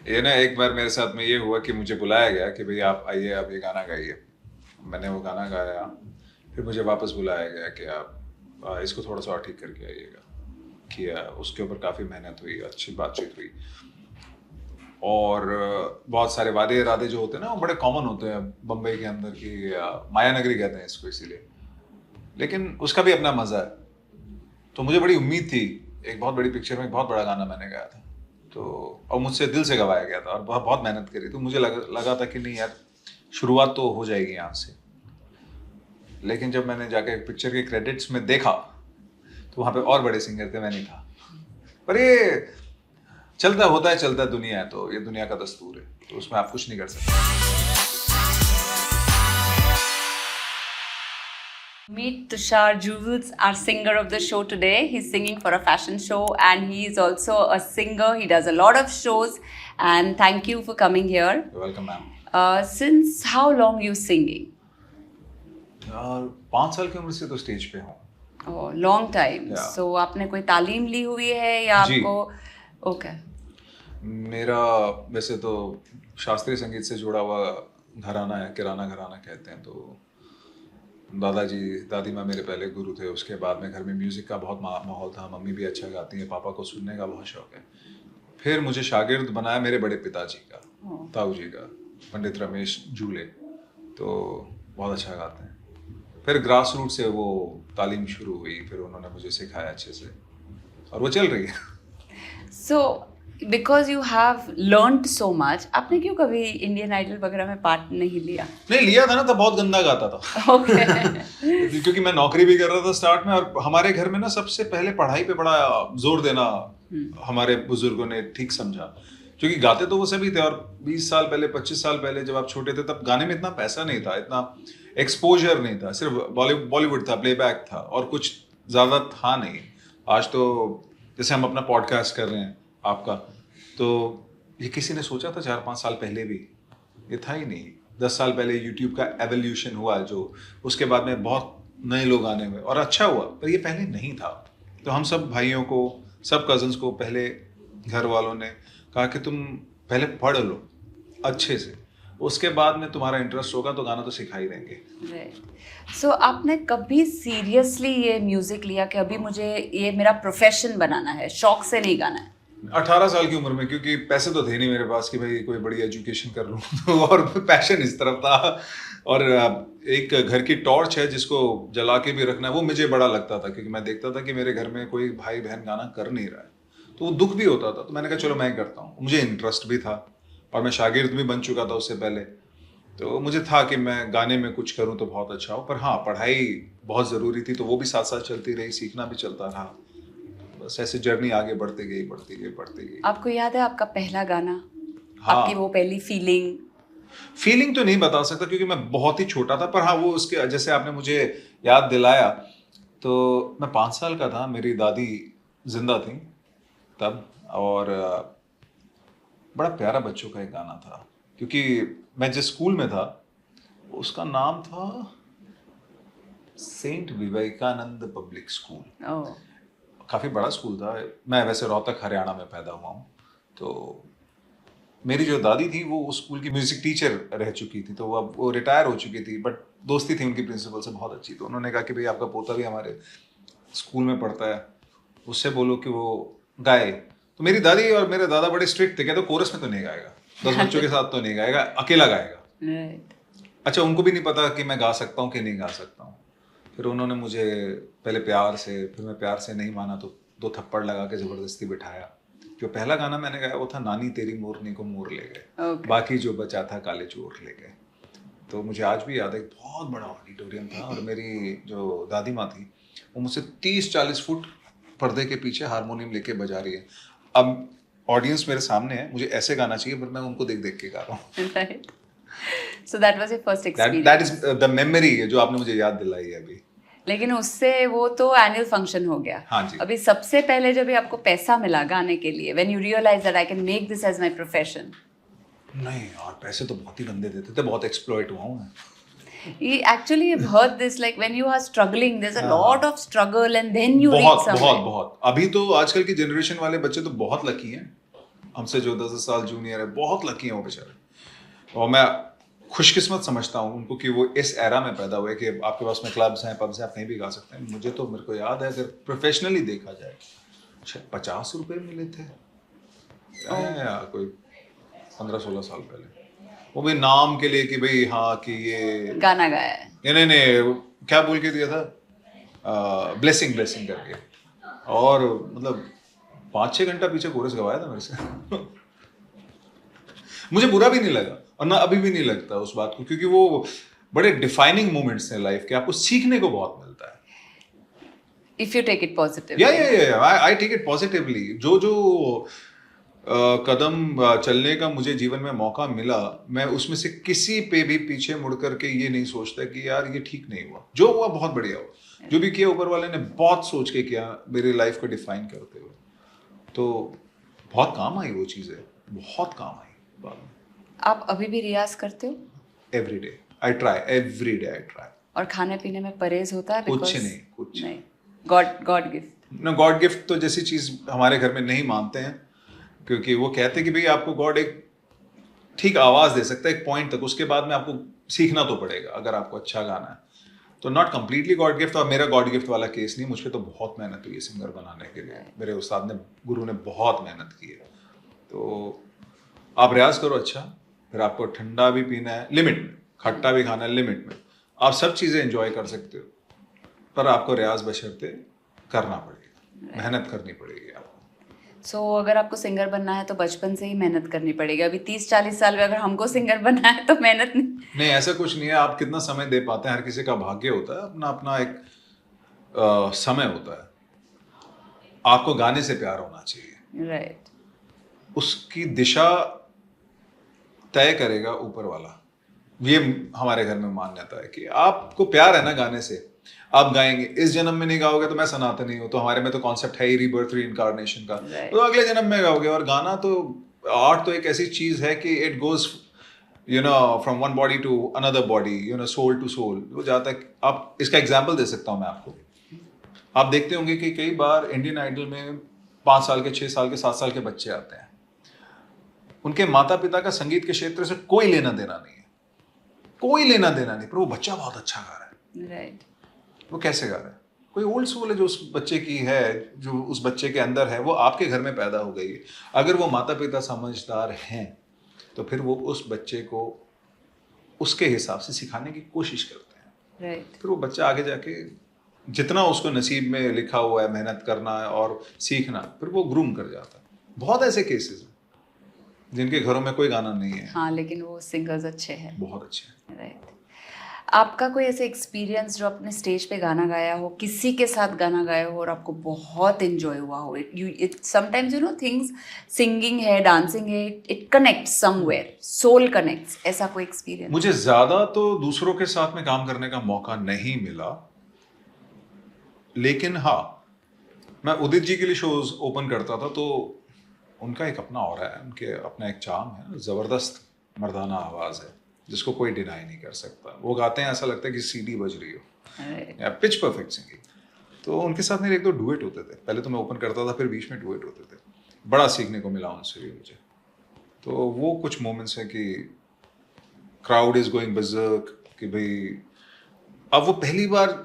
ये ना एक बार मेरे साथ में ये हुआ कि मुझे बुलाया गया कि भाई आप आइए, आप ये गाना गाइए। मैंने वो गाना गाया, फिर मुझे वापस बुलाया गया कि आप इसको थोड़ा सा और ठीक करके आइएगा। किया, उसके ऊपर काफ़ी मेहनत हुई, अच्छी बातचीत हुई। और बहुत सारे वादे इरादे जो होते हैं ना, वो बड़े कॉमन होते हैं बम्बई के अंदर की, माया नगरी कहते हैं इसको इसीलिए। लेकिन उसका भी अपना मज़ा है। तो मुझे बड़ी उम्मीद थी, एक बहुत बड़ी पिक्चर में एक बहुत बड़ा गाना मैंने गाया था, तो और मुझसे दिल से गवाया गया था और बहुत बहुत मेहनत करी। तो मुझे लगा था कि नहीं यार, शुरुआत तो हो जाएगी यहाँ से। लेकिन जब मैंने जाके पिक्चर के क्रेडिट्स में देखा तो वहाँ पे और बड़े सिंगर थे, मैं नहीं था। पर ये चलता होता है, चलता दुनिया है, तो ये दुनिया का दस्तूर है, तो उसमें आप कुछ नहीं कर सकते। Meet Tushar Jules, our singer of the show today. He's singing for a fashion show and he is also a singer. He does a lot of shows. And thank you for coming here. You're welcome, ma'am. Since how long you singing? यार 5 साल की उम्र से तो stage पे हूँ। Oh, long time. Yeah. So आपने कोई तालीम ली हुई है या जी। आपको? Okay. मेरा वैसे तो शास्त्रीय संगीत से जुड़ा हुआ घराना है, किराना घराना कहते हैं। तो दादाजी दादी माँ मेरे पहले गुरु थे। उसके बाद में घर में म्यूज़िक का बहुत माहौल था। मम्मी भी अच्छा गाती है, पापा को सुनने का बहुत शौक है। फिर मुझे शागिर्द बनाया मेरे बड़े पिताजी का, ताऊ जी का, पंडित रमेश जूले। तो बहुत अच्छा गाते हैं। फिर ग्रास रूट से वो तालीम शुरू हुई, फिर उन्होंने मुझे सिखाया अच्छे से और वो चल रही है। So because you have learned so much, आपने क्यों कभी इंडियन आइडल वगैरह में पार्ट नहीं लिया? नहीं लिया था ना, तब बहुत गंदा गाता था। Okay. क्योंकि मैं नौकरी भी कर रहा था स्टार्ट में, और हमारे घर में ना सबसे पहले पढ़ाई पे बड़ा जोर देना हमारे बुजुर्गों ने ठीक समझा। क्योंकि गाते तो वो सभी थे, और 20 साल पहले 25 साल पहले जब आप छोटे थे तब गाने में इतना पैसा नहीं था, इतना एक्सपोजर नहीं था। सिर्फ बॉलीवुड था, प्लेबैक था, और कुछ ज़्यादा था नहीं। आज तो जैसे हम अपना पॉडकास्ट कर रहे हैं आपका, तो ये किसी ने सोचा था 4-5 साल पहले भी? ये था ही नहीं। 10 साल पहले यूट्यूब का एवोल्यूशन हुआ, जो उसके बाद में बहुत नए लोग आने हुए, और अच्छा हुआ, पर ये पहले नहीं था। तो हम सब भाइयों को, सब कजन्स को पहले घर वालों ने कहा कि तुम पहले पढ़ लो अच्छे से, उसके बाद में तुम्हारा इंटरेस्ट होगा तो गाना तो सिखा ही देंगे। So, आपने कभी सीरियसली ये म्यूजिक लिया कि अभी मुझे ये मेरा प्रोफेशन बनाना है, शौक से नहीं गाना है? 18 साल की उम्र में, क्योंकि पैसे तो थे नहीं मेरे पास कि भाई कोई बड़ी एजुकेशन कर लूँ। तो और पैशन इस तरफ था, और एक घर की टॉर्च है जिसको जला के भी रखना है, वो मुझे बड़ा लगता था। क्योंकि मैं देखता था कि मेरे घर में कोई भाई बहन गाना कर नहीं रहा है, तो वो दुख भी होता था। तो मैंने कहा चलो मैं करता हूँ। मुझे इंटरेस्ट भी था और मैं शागिर्द भी बन चुका था उससे पहले। तो मुझे था कि मैं गाने में कुछ करूँ तो बहुत अच्छा हो। पर हाँ, पढ़ाई बहुत ज़रूरी थी, तो वो भी साथ साथ चलती रही, सीखना भी चलता रहा। बस ऐसे जर्नी आगे बढ़ती गई। आपको याद है आपका पहला गाना? हाँ। आपकी वो पहली फीलिंग तो नहीं बता सकता क्योंकि मैं बहुत ही छोटा था। पर हाँ, वो उसके जैसे आपने मुझे याद दिलाया, तो मैं 5 साल का था। मेरी दादी जिंदा थी तब, और बड़ा प्यारा बच्चों का एक गाना था। क्योंकि मैं जिस स्कूल में था उसका नाम था सेंट विवेकानंद पब्लिक स्कूल। ओह, काफ़ी बड़ा स्कूल था। मैं वैसे रोहतक हरियाणा में पैदा हुआ हूँ। तो मेरी जो दादी थी वो उस स्कूल की म्यूज़िक टीचर रह चुकी थी, तो अब वो रिटायर हो चुकी थी, बट दोस्ती थी उनकी प्रिंसिपल से बहुत अच्छी। तो उन्होंने कहा कि भाई आपका पोता भी हमारे स्कूल में पढ़ता है, उससे बोलो कि वो गाए। तो मेरी दादी और मेरे दादा बड़े स्ट्रिक्ट थे, कहते कोरस में तो नहीं गाएगा, 10 बच्चों के साथ तो नहीं गाएगा, अकेला गाएगा। राइट। अच्छा, उनको भी नहीं पता कि मैं गा सकता हूँ कि नहीं गा सकता हूँ। फिर उन्होंने मुझे पहले प्यार से, फिर मैं प्यार से नहीं माना तो 2 थप्पड़ लगा के ज़बरदस्ती बिठाया। जो पहला गाना मैंने गाया वो था नानी तेरी मोरनी को मोर ले गए, Okay. बाकी जो बचा था काले चोर ले गए। तो मुझे आज भी याद है, एक बहुत बड़ा ऑडिटोरियम था, और मेरी जो दादी माँ थी वो मुझसे 30-40 फुट पर्दे के पीछे हारमोनियम लेके बजा रही है। अब ऑडियंस मेरे सामने है, मुझे ऐसे गाना चाहिए, पर मैं उनको देख देख के गा रहा हूँ। Right. So that was your first experience. That is the memory जो आपने मुझे याद दिलाई है अभी। लेकिन उससे वो तो एनुअल फंक्शन हो गया। हाँ जी। अभी सबसे पहले जब आपको पैसा मिला गाने के लिए, when you realise that I can make this as my profession? नहीं यार, पैसे तो बहुत ही गंदे देते थे, बहुत एक्सप्लॉइट हुआ हूँ मैं। Actually, I've heard this, like when you are struggling, there's a lot of struggle and then you reach somewhere. बहुत। अभी तो आजकल की जनरेशन वाले बच्चे तो बहुत लकी हैं। हमसे जो 10 साल जूनियर है, बहुत लकी हैं वो बेचारे। और मैं खुशकिस्मत समझता हूँ उनको कि वो इस एरा में पैदा हुए कि आपके पास में क्लब्स हैं, पब्स हैं, आप कहीं भी गा सकते हैं। मेरे को याद है, अगर प्रोफेशनली देखा जाए, शायद 50 रुपए मिले थे या कोई 15-16 साल पहले, वो भी नाम के लिए कि भाई हाँ कि ये गाना गाया है। नहीं क्या बोल के दिया था, ब्लेसिंग करके। और मतलब 5-6 घंटा पीछे कोरस गवाया था मेरे से। मुझे बुरा भी नहीं लगा और ना अभी भी नहीं लगता उस बात को, क्योंकि वो बड़े डिफाइनिंग मोमेंट्स हैं लाइफ के, आपको सीखने को बहुत मिलता है। If you take it positively. I take it positively. जो कदम चलने का मुझे जीवन में मौका मिला, मैं उसमें से किसी पे भी पीछे मुड़ करके ये नहीं सोचता कि यार ये ठीक नहीं हुआ। जो हुआ बहुत बढ़िया हुआ, जो भी किया ऊपर वाले ने बहुत सोच के किया मेरी लाइफ को डिफाइन करते हुए, तो बहुत काम आई वो चीज़ें, बहुत काम आई बाद में। आप अभी भी रियाज करते हो? Every day I try. और खाने पीने में परहेज होता है? कुछ नहीं। गॉड गिफ्ट ना, गॉड गिफ्ट तो जैसी चीज़ हमारे घर में नहीं मानते हैं, क्योंकि वो कहते हैं कि भाई आपको गॉड एक ठीक आवाज़ दे सकता है एक पॉइंट तक, उसके बाद में आपको सीखना तो पड़ेगा अगर आपको अच्छा गाना है। तो नॉट कम्प्लीटली गॉड गिफ्ट, और मेरा गॉड गिफ्ट वाला केस नहीं। मुझ पर तो बहुत मेहनत हुई है सिंगर बनाने के लिए, मेरे उस्ताद ने, गुरु ने बहुत मेहनत की है। तो आप रियाज करो अच्छा, फिर आपको ठंडा भी पीना है लिमिट में, खट्टा भी खाना है लिमिट में, आप सब चीज़ें एंजॉय कर सकते हो, पर आपको रियाज बशर्ते करना पड़ेगा, मेहनत करनी पड़ेगी आपको। सो अगर आपको सिंगर बनना है तो बचपन से ही मेहनत करनी पड़ेगी। अभी 30-40 साल में अगर हमको सिंगर बनना है तो मेहनत नहीं, ऐसा कुछ नहीं है। आप कितना समय दे पाते हैं, हर किसी का भाग्य होता है, अपना अपना एक समय होता है। आपको गाने से प्यार होना चाहिए, राइट। उसकी दिशा तय करेगा ऊपर वाला। ये हमारे घर में मान्यता है कि आपको प्यार है ना गाने से, आप गाएंगे। इस जन्म में नहीं गाओगे तो मैं सनातनी हूँ, तो हमारे में तो कॉन्सेप्ट है ही रीबर्थ, रीइंकार्नेशन का, तो अगले जन्म में गाओगे। और गाना तो, आर्ट तो एक ऐसी चीज है कि it goes from one body to another body, soul to soul, वो जाता है। आप इसका एग्जाम्पल दे सकता हूँ मैं आपको। आप देखते होंगे कि कई बार इंडियन आइडल में 5 साल के, 6 साल के, 7 साल के बच्चे आते हैं, उनके माता पिता का संगीत के क्षेत्र से कोई लेना देना नहीं है, पर वो बच्चा बहुत अच्छा गा रहा है। राइट। वो कैसे गा रहा है? कोई ओल्ड सोल है जो उस बच्चे की है, जो उस बच्चे के अंदर है, वो आपके घर में पैदा हो गई है। अगर वो माता पिता समझदार हैं तो फिर वो उस बच्चे को उसके हिसाब से सिखाने की कोशिश करते हैं। राइट। फिर वो बच्चा आगे जाके जितना उसको नसीब में लिखा हुआ है मेहनत करना है और सीखना, फिर वो ग्रूम कर जाता है। बहुत ऐसे केसेस हैं जिनके घरों में कोई गाना नहीं है, हाँ, लेकिन वो सिंगर्स अच्छे हैं, बहुत अच्छे हैं। राइट। आपका कोई ऐसे एक्सपीरियंस जो अपने स्टेज पे गाना गाया हो, किसी के साथ गाना गाया हो और आपको बहुत एंजॉय हुआ हो? इट समटाइम्स थिंग्स, सिंगिंग है, डांसिंग है, it connects somewhere, soul connects, ऐसा कोई एक्सपीरियंस? मुझे ज्यादा तो दूसरों के साथ में काम करने का मौका नहीं मिला, लेकिन हाँ, मैं उदित जी के लिए शोज ओपन करता था, तो उनका एक अपना ऑरा है, उनके अपना एक चार्म है, जबरदस्त मर्दाना आवाज है जिसको कोई डिनाई नहीं कर सकता। वो गाते हैं ऐसा लगता है कि सीडी बज रही हो, या पिच परफेक्ट सिंगिंग। तो उनके साथ मेरे 1-2 डुएट होते थे। पहले तो मैं ओपन करता था, फिर बीच में डुएट होते थे। बड़ा सीखने को मिला उनसे भी मुझे। तो वो कुछ मोमेंट्स हैं कि क्राउड इज गोइंग बजर्क, कि भाई अब वो पहली बार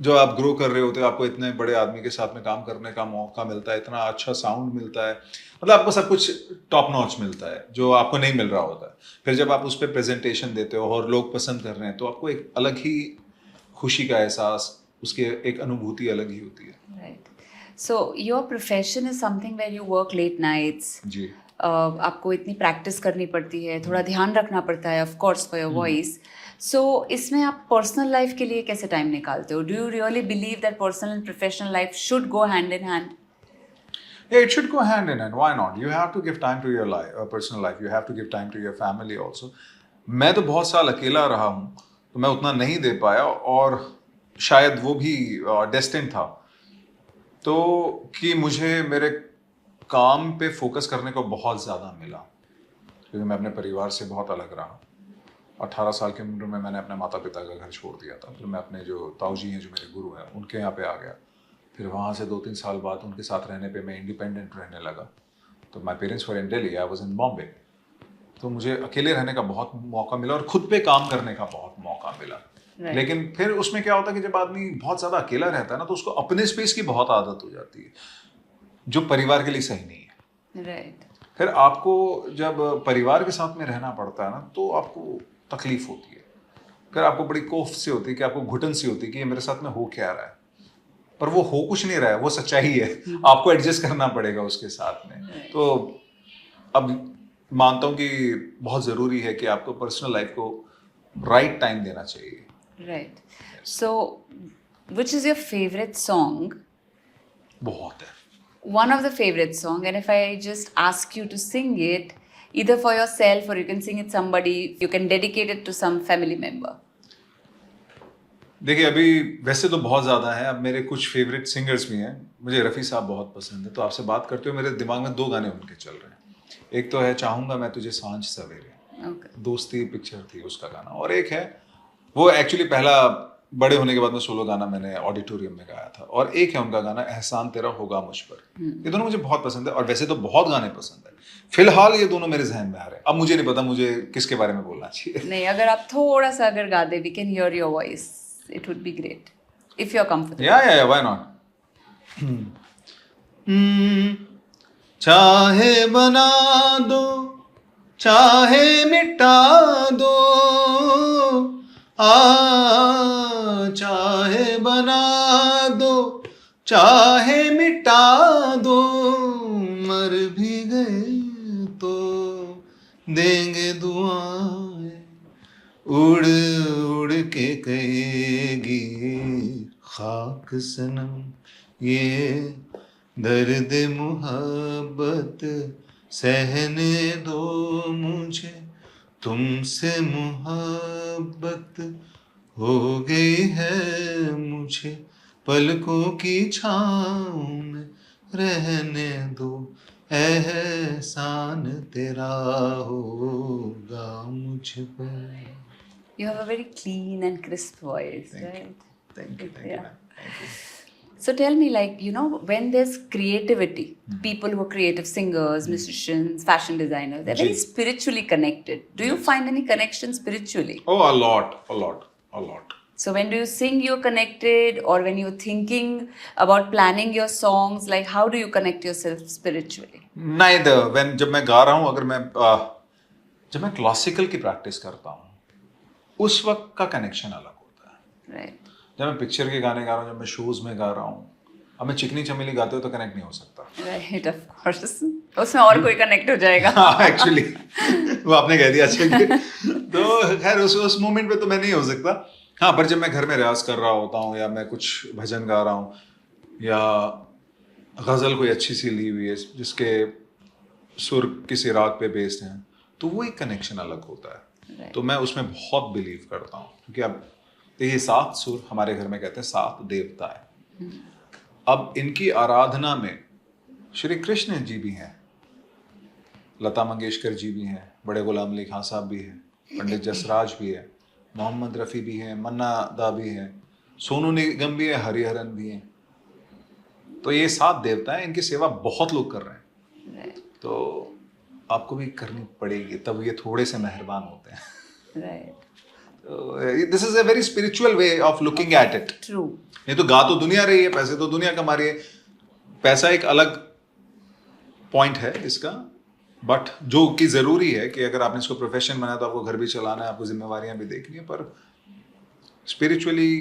जो आप ग्रो कर रहे होते हो, आपको इतने बड़े आदमी के साथ में काम करने का मौका मिलता है, इतना अच्छा साउंड मिलता है, मतलब आपको सब कुछ टॉप नॉच मिलता है जो आपको नहीं मिल रहा होता है। फिर जब आप उस पर प्रेजेंटेशन देते हो और लोग पसंद कर रहे हैं, तो आपको एक अलग ही खुशी का एहसास, उसकी एक अनुभूति अलग ही होती है। Right. So your profession is something where you work late nights. जी। आपको इतनी प्रैक्टिस करनी पड़ती है, थोड़ा ध्यान रखना पड़ता है of course for your voice. So इसमें आप पर्सनल लाइफ के लिए कैसे टाइम निकालते हो? Do you really believe that personal and professional life should go hand in hand? Yeah, it should go hand in hand. Why not? You have to give time to your life, personal life. You have to give time to your family also. मैं तो बहुत साल अकेला रहा हूँ, तो मैं उतना नहीं दे पाया, और शायद वो भी डेस्टिन था, तो कि मुझे मेरे काम पे फोकस करने को बहुत ज़्यादा मिला, क्योंकि मैं अपने परिवार से बहुत अलग रहा। 18 साल की उम्र में मैंने अपने माता पिता का घर छोड़ दिया था। फिर मैं अपने जो ताऊजी हैं, जो मेरे गुरु हैं, उनके यहाँ पे आ गया। फिर वहाँ से 2-3 साल बाद उनके साथ रहने पे मैं इंडिपेंडेंट रहने लगा, तो my parents were in Delhi, I was in Bombay. तो मुझे अकेले रहने का बहुत मौका मिला और खुद पे काम करने का बहुत मौका मिला। लेकिन फिर उसमें क्या होता है कि जब आदमी बहुत ज़्यादा अकेला रहता है ना, तो उसको अपने स्पेस की बहुत आदत हो जाती है, जो परिवार के लिए सही नहीं है। राइट। फिर आपको जब परिवार के साथ में रहना पड़ता है ना, तो आपको तकलीफ होती है, फिर आपको बड़ी कोफ सी होती है, कि आपको घुटन सी होती है कि ये मेरे साथ में हो क्या रहा है। पर वो हो कुछ नहीं रहा है, वो सच्चाई है, आपको एडजस्ट करना पड़ेगा उसके साथ में। तो अब मानता हूँ कि बहुत ज़रूरी है कि आपको पर्सनल लाइफ को राइट टाइम देना चाहिए। Right. So which is your favourite song? बहुत है। One of the favorite song, and if I just ask you to sing it, either for yourself or you can sing it somebody, you can dedicate it to some family member. देखिए, अभी वैसे तो बहुत ज़्यादा है, अब मेरे कुछ फेवरेट सिंगर्स भी हैं। मुझे रफ़ी साहब बहुत पसंद है, तो आपसे बात करते हुए मेरे दिमाग में 2 गाने उनके चल रहे हैं। एक तो है चाहूँगा मैं तुझे सांझ सवेरे, Okay. दोस्ती पिक्चर थी उसका गाना, और एक है वो एक्चुअली पहला बड़े होने के बाद में सोलो गाना मैंने ऑडिटोरियम में गाया था, और एक है उनका गाना एहसान तेरा होगा मुझ पर। ये दोनों मुझे बहुत पसंद है, और वैसे तो बहुत गाने पसंद है, फिलहाल ये दोनों मेरे जहन में आ रहे हैं। अब मुझे नहीं पता मुझे किसके बारे में बोलना चाहिए। नहीं, अगर आप थोड़ा सा अगर गा दे, we can hear your voice. It would be great if you're comfortable. या व्हाई नॉट। चाहे बना दो चाहे मिटा दो, चाहे बना दो चाहे मिटा दो, मर भी गए तो देंगे दुआएं, उड़ उड़ के कहेगी खाक सनम ये दर्द मुहब्बत, सहने दो मुझे तुमसे मुहब्बत, हो गई है मुझे पलकों की छाँव में, रहने दो एहसान तेरा होगा मुझ पर। You have a very clean and crisp voice, right? Thank you, Yeah. man. Thank you. So tell me, like, you know, when there's creativity, people who are creative singers, musicians, fashion designers, they're very Ji. spiritually connected. Do you find any connection spiritually? Oh, a lot. So when do you sing, you're connected, or when you're thinking about planning your songs, like how do you connect yourself spiritually? Neither. When जब मैं गा रहा हूँ, अगर मैं जब मैं classical की प्रैक्टिस करता हूँ, उस वक्त का कनेक्शन अलग होता है। Right. जब मैं पिक्चर के गाने गा रहा हूँ, जब मैं शोज में गा रहा हूँ, अब मैं चिकनी चमेली गाते हो तो कनेक्ट नहीं हो सकता। Right, of course. उसमें और कोई कनेक्ट हो जाएगा। हाँ, एक्चुअली वो आपने कह दिया अच्छा कि तो खैर उस मोमेंट पे तो मैं नहीं हो सकता। हाँ, पर जब मैं घर में रियाज कर रहा होता हूँ, या मैं कुछ भजन गा रहा हूँ, या गज़ल कोई अच्छी सी ली हुई है जिसके सुर किसी राग पे बेस्ड हैं, तो वो एक कनेक्शन अलग होता है। तो मैं उसमें बहुत बिलीव करता हूँ, क्योंकि अब ये 7 सुर हमारे घर में कहते हैं 7 देवता है। अब इनकी आराधना में श्री कृष्ण जी भी हैं, लता मंगेशकर जी भी हैं, बड़े गुलाम अली खान साहब भी हैं, पंडित जसराज भी है, मोहम्मद रफ़ी भी हैं, मन्ना दा भी हैं, सोनू निगम भी है, हरिहरन भी हैं। तो ये 7 देवता हैं, इनकी सेवा बहुत लोग कर रहे हैं, तो आपको भी करनी पड़ेगी, तब ये थोड़े से मेहरबान होते हैं। Right. This is a very spiritual way of looking at it. True. नहीं तो गा तो दुनिया रही है, पैसे तो दुनिया कमा रही है, पैसा एक अलग पॉइंट है इसका, बट जो कि जरूरी है कि अगर आपने इसको प्रोफेशन बनाया तो आपको घर भी चलाना है, आपको जिम्मेवारियां भी देखनी है, पर स्पिरिचुअली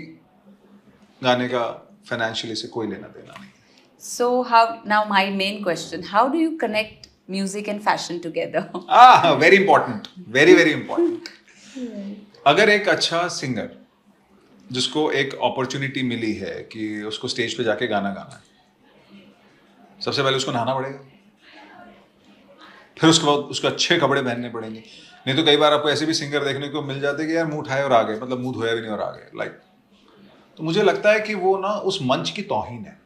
गाने का फाइनेंशियली से कोई लेना देना नहीं। So now my main question, how do you connect music and fashion together? Very important, very important. अगर एक अच्छा सिंगर जिसको एक अपॉर्चुनिटी मिली है कि उसको स्टेज पे जाके गाना गाना है, सबसे पहले उसको नहाना पड़ेगा, फिर उसके बाद उसको अच्छे कपड़े पहनने पड़ेंगे। नहीं तो कई बार आपको ऐसे भी सिंगर देखने को मिल जाते हैं कि यार मुंह उठाए और आ गए, मतलब मुंह धोया भी नहीं और आ गए, लाइक। तो मुझे लगता है कि वो ना उस मंच की तौहीन है।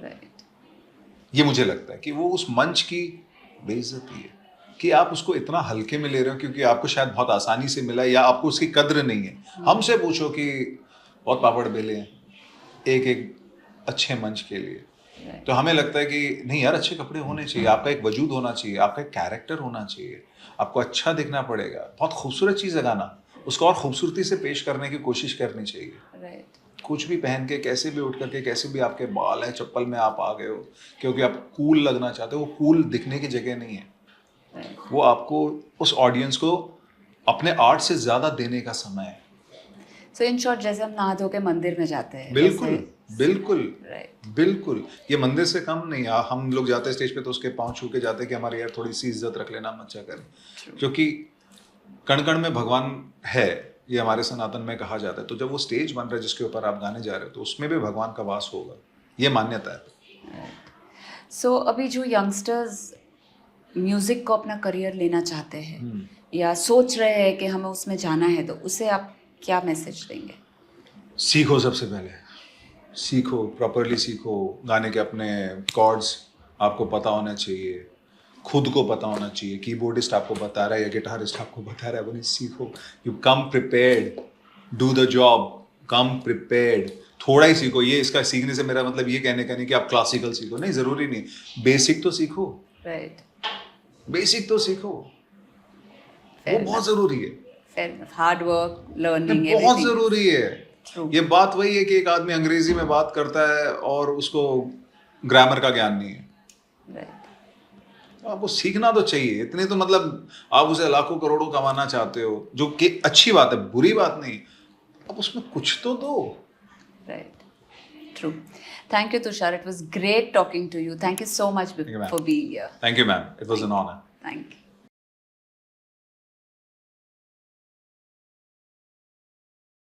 Right. ये मुझे लगता है कि वो उस मंच की बेइज्जती है कि आप उसको इतना हल्के में ले रहे हो क्योंकि आपको शायद बहुत आसानी से मिला, या आपको उसकी कद्र नहीं है। हमसे पूछो कि बहुत पापड़ बेले हैं एक अच्छे मंच के लिए, तो हमें लगता है कि नहीं यार, अच्छे कपड़े होने चाहिए, आपका एक वजूद होना चाहिए, आपका एक कैरेक्टर होना चाहिए, आपको अच्छा दिखना पड़ेगा। बहुत खूबसूरत चीज़ है गाना, उसको और खूबसूरती से पेश करने की कोशिश करनी चाहिए। राइट। कुछ भी पहन के, कैसे भी उठ करके, कैसे भी आपके बाल हैं, चप्पल में आप आ गए हो क्योंकि आप कूल लगना चाहते हो, वो कूल दिखने की जगह नहीं है। राइट। वो आपको, उस ऑडियंस को अपने आर्ट से ज़्यादा देने का समय है। सो इन शॉर्ट, जैसे हम नहा धो के मंदिर में जाते हैं, बिल्कुल, वैसे। बिल्कुल, राइट। बिल्कुल। ये मंदिर से कम नहीं है। हम लोग जाते हैं स्टेज पे तो उसके पाँव छू के जाते हैं कि हमारी यार थोड़ी सी इज्जत रख लेना, मत करें, क्योंकि कण कण में भगवान है, ये हमारे सनातन में कहा जाता है। तो जब वो स्टेज बन रहा है जिसके ऊपर आप गाने जा रहे हो, तो उसमें भी भगवान का वास होगा, ये मान्यता है। सो अभी जो यंगस्टर्स म्यूजिक को अपना करियर लेना चाहते हैं या सोच रहे हैं कि हमें उसमें जाना है, तो उसे आप क्या मैसेज देंगे? सीखो, सबसे पहले सीखो, प्रॉपरली सीखो। गाने के अपने कॉर्ड्स आपको पता होना चाहिए, खुद को पता होना चाहिए। कीबोर्डिस्ट आपको बता रहा है या गिटारिस्ट आपको बता रहा है, वो नहीं, सीखो। You come prepared, do the job, come prepared. थोड़ा ही सीखो। ये इसका सीखने से मेरा मतलब ये कहने का नहीं कि आप क्लासिकल सीखो, नहीं, ज़रूरी नहीं। बेसिक तो सीखो, राइट। बेसिक तो सीखो, वो बहुत ज़रूरी है। फेयर, हार्ड वर्क, लर्निंग, बहुत एवरीथिंग। ज़रूरी है। True. ये बात वही है कि एक आदमी अंग्रेजी में बात करता है और उसको ग्रामर का ज्ञान नहीं है। राइट। आपको सीखना तो चाहिए। इतने तो मतलब, आप उसे लाखों करोड़ों कमाना चाहते हो, जो कि अच्छी बात है, बुरी बात नहीं, अब उसमें कुछ तो दो। Right. True. Thank you, Tushar. It was great talking to you. Thank you so much you, ma'am. for being here. Thank you, ma'am. It was an honor. Thank you.